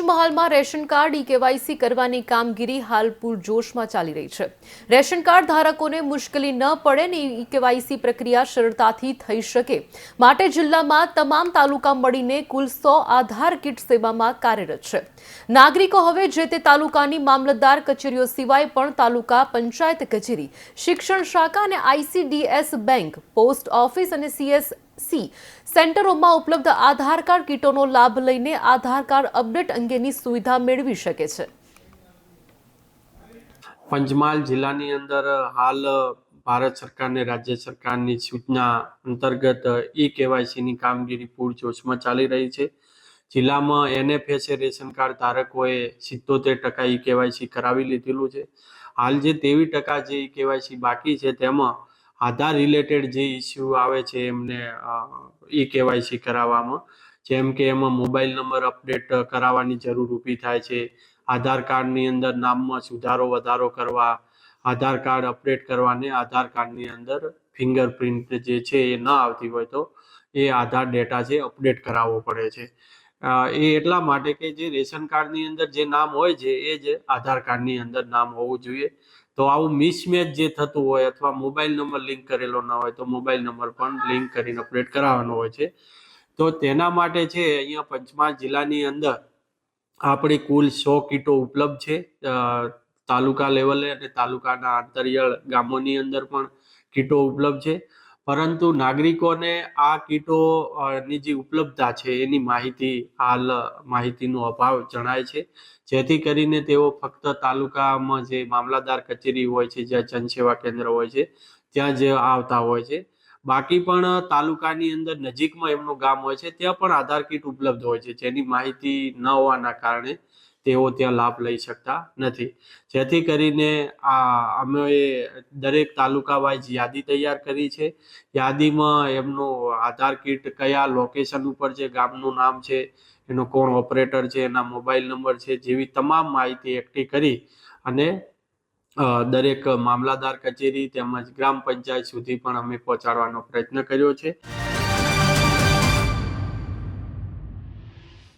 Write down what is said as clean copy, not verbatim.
પંચમહાલમાં ration card ઈ-કેવાયસી કરવાની કામગીરી હાલ પૂરજોશમાં ચાલી રહી છે। રેશન કાર્ડ ધારકોને મુશ્કેલી ન પડે ને ઈ-કેવાયસી પ્રક્રિયા સરળતાથી થઈ શકે માટે જિલ્લામાં તમામ તાલુકા મળીને કુલ 100 આધાર કિટ સેવામાં કાર્યરત છે। નાગરિકો હવે જે તે તાલુકાની મામલતદાર કચેરીઓ સિવાય પણ તાલુકા પંચાયત કચેરી, શિક્ષણ શાખા અને ICDS બેંક, પોસ્ટ ઓફિસ અને CSC સેન્ટરોમાં ઉપલબ્ધ આધાર કાર્ડ કીટોનો લાભ લઈને આધાર કાર્ડ અપડેટ અંગેની સુવિધા મેળવી શકે છે। પંચમહાલ જિલ્લાની અંદર હાલ ભારત સરકાર અને રાજ્ય સરકારની સૂચના અંતર્ગત ઈ-કેવાયસીની કામગીરી પૂરજોશમાં ચાલી રહી છે। જિલ્લામાં NFSA રેશન કાર્ડ ધારકોએ 77% ઈ-કેવાયસી કરાવી લીધેલું છે। હાલ જે 23% જે ઈ-કેવાયસી બાકી છે તેમાં આધાર રિલેટેડ જે ઇસ્યુ આવે છે એમને ઈ-કેવાયસી કરાવવામાં, જેમ કે એમાં મોબાઈલ નંબર અપડેટ કરાવવાની જરૂર ઊભી થાય છે, આધાર કાર્ડની અંદર નામમાં સુધારો વધારો કરવા, આધાર કાર્ડ અપડેટ કરવાને આધાર કાર્ડની અંદર ફિંગરપ્રિન્ટ જે છે એ ન આવતી હોય તો એ આધાર ડેટા છે અપડેટ કરાવવો પડે છે। એ એટલા માટે કે જે રેશન કાર્ડની અંદર જે નામ હોય છે એ જ આધાર કાર્ડની અંદર નામ હોવું જોઈએ। તો આવું મિસમેચ જે થતું હોય અથવા મોબાઈલ નંબર લિંક કરેલો ન હોય તો મોબાઈલ નંબર પણ લિંક કરીને અપડેટ કરાવવાનો હોય છે। તો તેના માટે છે અહીંયા પંચમહાલ જિલ્લાની અંદર આપણી કુલ 100 કીટો ઉપલબ્ધ છે। તાલુકા લેવલે અને તાલુકાના આંતરિયાળ ગામોની અંદર પણ કીટો ઉપલબ્ધ છે, પરંતુ નાગરિકોને આ કીટો ની જે ઉપલબ્ધતા છે એની માહિતીનો અભાવ જણાય છે, જેથી કરીને તેઓ ફક્ત તાલુકામાં જે મામલતદાર કચેરી હોય છે, જ્યાં જનસેવા કેન્દ્ર હોય છે ત્યાં જ આવતા હોય છે। બાકી પણ તાલુકાની અંદર નજીકમાં એમનું ગામ હોય છે ત્યાં પણ આધાર કીટ ઉપલબ્ધ હોય છે, જેની માહિતી ન હોવાના કારણે તેઓ ત્યાં લાભ લઈ શકતા નથી। જેથી કરીને અમે દરેક તાલુકા વાઇઝ યાદી તૈયાર કરી છે। યાદીમાં એમનું આધાર કીટ કયા લોકેશન ઉપર છે, ગામનું નામ છે, એનો કોણ ઓપરેટર છે, એના મોબાઈલ નંબર છે, જેવી તમામ માહિતી એકઠી કરી અને દરેક મામલતદાર કચેરી તેમજ ગ્રામ પંચાયત સુધી પણ અમે પહોંચાડવાનો પ્રયત્ન કર્યો છે।